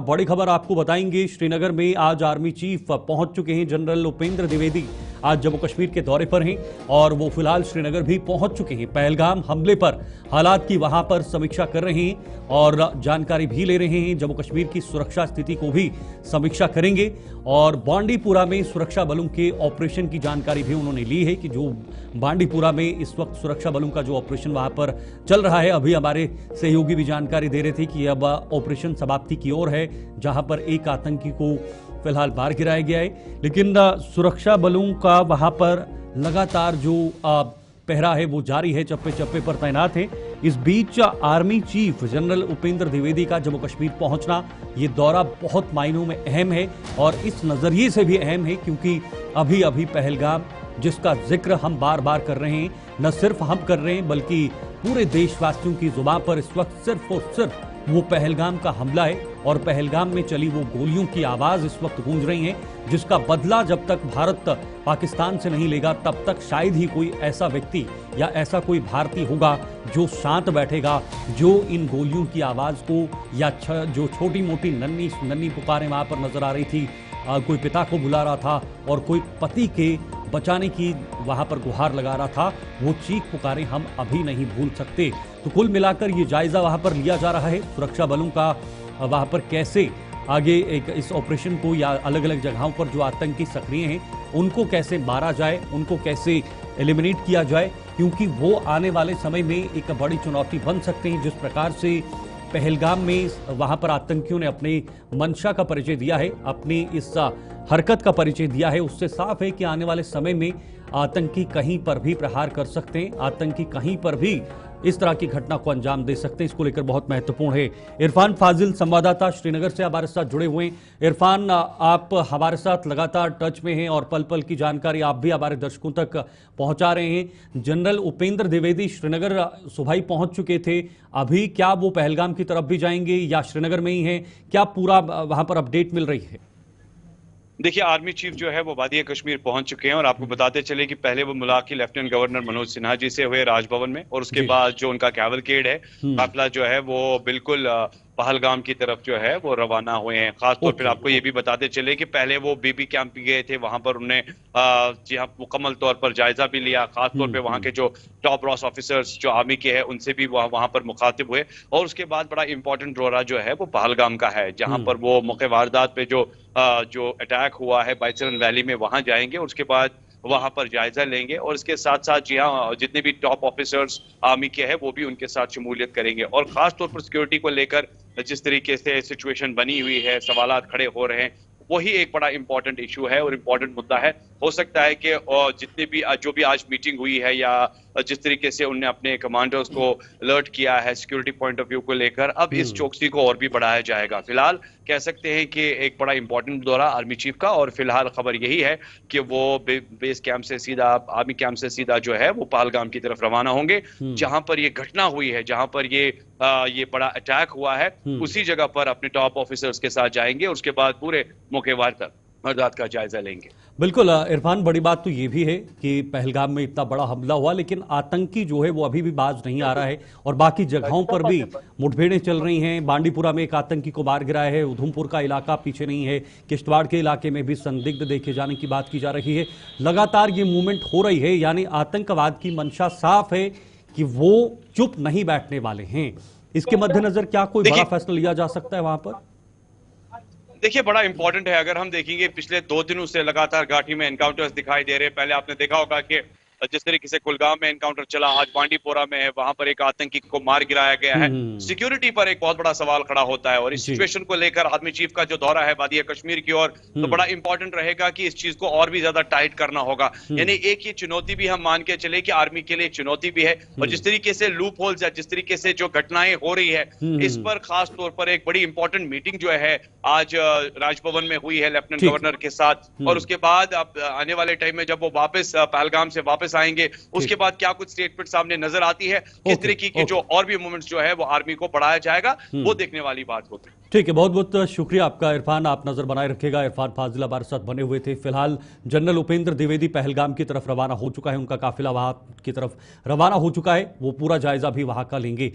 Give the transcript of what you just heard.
बड़ी खबर आपको बताएंगे। श्रीनगर में आज आर्मी चीफ पहुंच चुके हैं। जनरल उपेंद्र द्विवेदी आज जम्मू कश्मीर के दौरे पर हैं और वो फिलहाल श्रीनगर भी पहुंच चुके हैं। पहलगाम हमले पर हालात की वहां पर समीक्षा कर रहे हैं और जानकारी भी ले रहे हैं। जम्मू कश्मीर की सुरक्षा स्थिति को भी समीक्षा करेंगे और बांडीपुरा में सुरक्षा बलों के ऑपरेशन की जानकारी भी उन्होंने ली है कि जो बांडीपुरा में इस वक्त सुरक्षा बलों का जो ऑपरेशन वहां पर चल रहा है, अभी हमारे सहयोगी भी जानकारी दे रहे थे कि अब ऑपरेशन समाप्ति की ओर है, जहां पर एक आतंकी को फिलहाल मार गिराया गया है। लेकिन सुरक्षा बलों का वहां पर लगातार जो पहरा है वो जारी है, चप्पे चप्पे पर तैनात है। इस बीच army chief general Upendra Dwivedi का जम्मू कश्मीर पहुंचना, ये दौरा बहुत मायनों में अहम है और इस नजरिए से भी अहम है क्योंकि अभी अभी पहलगाम, जिसका जिक्र हम बार बार कर रहे हैं, न सिर्फ हम कर रहे हैं बल्कि पूरे देशवासियों की जुबान पर इस वक्त सिर्फ और सिर्फ वो पहलगाम का हमला है और पहलगाम में चली वो गोलियों की आवाज इस वक्त गूंज रही है, जिसका बदला जब तक भारत पाकिस्तान से नहीं लेगा तब तक शायद ही कोई ऐसा व्यक्ति या ऐसा कोई भारतीय होगा जो शांत बैठेगा, जो इन गोलियों की आवाज को या जो छोटी मोटी नन्ही नन्ही पुकारें वहां पर नजर आ रही थी, कोई पिता को बुला रहा था और कोई पति के बचाने की वहां पर गुहार लगा रहा था, वो चीख पुकारें हम अभी नहीं भूल सकते। तो कुल मिलाकर ये जायजा वहां पर लिया जा रहा है सुरक्षा बलों का, वहां पर कैसे आगे एक इस ऑपरेशन को या अलग अलग जगहों पर जो आतंकी सक्रिय हैं उनको कैसे मारा जाए, उनको कैसे एलिमिनेट किया जाए, क्योंकि वो आने वाले समय में एक बड़ी चुनौती बन सकते हैं। जिस प्रकार से पहलगाम में वहां पर आतंकियों ने अपने मंशा का परिचय दिया है, अपनी इस हरकत का परिचय दिया है, उससे साफ है कि आने वाले समय में आतंकी कहीं पर भी प्रहार कर सकते हैं, आतंकी कहीं पर भी इस तरह की घटना को अंजाम दे सकते हैं। इसको लेकर बहुत महत्वपूर्ण है। इरफान फाजिल संवाददाता श्रीनगर से हमारे साथ जुड़े हुए हैं। इरफान, आप हमारे साथ लगातार टच में हैं और पल पल की जानकारी आप भी हमारे दर्शकों तक पहुंचा रहे हैं। जनरल उपेंद्र द्विवेदी श्रीनगर सुबह ही पहुंच चुके थे, अभी क्या वो पहलगाम की तरफ भी जाएंगे या श्रीनगर में ही है? क्या पूरा वहां पर अपडेट मिल रही है? देखिए, आर्मी चीफ जो है वो वादी कश्मीर पहुंच चुके हैं और आपको बताते चले कि पहले वो मुलाकात लेफ्टिनेंट गवर्नर मनोज सिन्हा जी से हुए राजभवन में और उसके बाद जो उनका कैवलकेड है, काफिला जो है वो बिल्कुल पहलगाम की तरफ जो है वो रवाना हुए हैं। खासतौर पर आपको ये भी बताते चले कि पहले वो बीबी कैंप भी गए थे, वहां पर उन्होंने जी हाँ मुकम्मल तौर पर जायजा भी लिया। खासतौर पे वहां के जो टॉप रॉस ऑफिसर्स जो आर्मी के हैं उनसे भी वहां पर मुखातिब हुए और उसके बाद बड़ा इंपॉर्टेंट दौरा जो है वो पहलगाम का है, जहां पर वो मौके वारदात पे जो अटैक हुआ है बाइसरन वैली में, वहां जाएंगे और उसके बाद वहां पर जायजा लेंगे और इसके साथ साथ जी हाँ जितने भी टॉप ऑफिसर्स आर्मी के हैं वो भी उनके साथ शमूलियत करेंगे। और खास तौर पर सिक्योरिटी को लेकर जिस तरीके से सिचुएशन बनी हुई है, सवालात खड़े हो रहे हैं, वही एक बड़ा इंपॉर्टेंट इशू है और इंपॉर्टेंट मुद्दा है। हो सकता है कि जितने भी जो भी आज मीटिंग हुई है या जिस तरीके से उन्होंने अपने कमांडर्स को अलर्ट किया है सिक्योरिटी पॉइंट ऑफ व्यू को लेकर, अब इस चौकसी को और भी बढ़ाया जाएगा। फिलहाल कह सकते हैं कि एक बड़ा इंपॉर्टेंट दौरा आर्मी चीफ का और फिलहाल खबर यही है कि वो बेस कैंप से सीधा, आर्मी कैंप से सीधा जो है वो पहलगाम की तरफ रवाना होंगे, जहां पर ये घटना हुई है, जहां पर ये बड़ा अटैक हुआ है, उसी जगह पर अपने टॉप ऑफिसर्स के साथ जाएंगे और उसके बाद पूरे मौके वारदात का जायजा लेंगे। बिल्कुल इरफान, बड़ी बात तो ये भी है कि पहलगाम में इतना बड़ा हमला हुआ लेकिन आतंकी जो है वो अभी भी बाज नहीं आ रहा है और बाकी जगहों पर भी मुठभेड़ें चल रही हैं। बांडीपुरा में एक आतंकी को मार गिराया है, उधमपुर का इलाका पीछे नहीं है, किश्तवाड़ के इलाके में भी संदिग्ध देखे जाने की बात की जा रही है। लगातार ये मूवमेंट हो रही है, यानी आतंकवाद की मंशा साफ है कि वो चुप नहीं बैठने वाले हैं। इसके मद्देनजर क्या कोई बड़ा फैसला लिया जा सकता है वहां पर? देखिए, बड़ा इंपॉर्टेंट है। अगर हम देखेंगे पिछले 2 दिनों से लगातार घाटी में एनकाउंटर्स दिखाई दे रहे हैं। पहले आपने देखा होगा कि जिस तरीके से कुलगाम में एनकाउंटर चला, आज बांडीपोरा में है, वहां पर एक आतंकी को मार गिराया गया है। सिक्योरिटी पर एक बहुत बड़ा सवाल खड़ा होता है और इस सिचुएशन को लेकर आर्मी चीफ का जो दौरा है वादी कश्मीर की ओर, तो बड़ा इंपॉर्टेंट रहेगा कि इस चीज को और भी ज्यादा टाइट करना होगा। यानी एक ये चुनौती भी हम मान के चले कि आर्मी के लिए एक चुनौती भी है और जिस तरीके से लूप होल्स या जिस तरीके से जो घटनाएं हो रही है, इस पर खास तौर पर एक बड़ी इंपॉर्टेंट मीटिंग जो है आज राजभवन में हुई है लेफ्टिनेंट गवर्नर के साथ और उसके बाद अब आने वाले टाइम में जब वो वापस पहलगाम से वापस आएंगे, उसके बाद क्या कुछ स्टेटमेंट सामने नजर आती है, किस तरीके की जो और भी मूवमेंट्स जो है वो आर्मी को बढ़ाया जाएगा, वो देखने वाली बात होगी। ठीक है, बहुत बहुत शुक्रिया आपका इरफान, आप नजर बनाए रखेगा। इरफान फाजिल हमारे साथ बने हुए थे। फिलहाल जनरल उपेंद्र द्विवेदी पहलगाम की तरफ रवाना हो चुका है, उनका काफिला वहां की तरफ रवाना हो चुका है, वो पूरा जायजा भी वहां का लेंगे।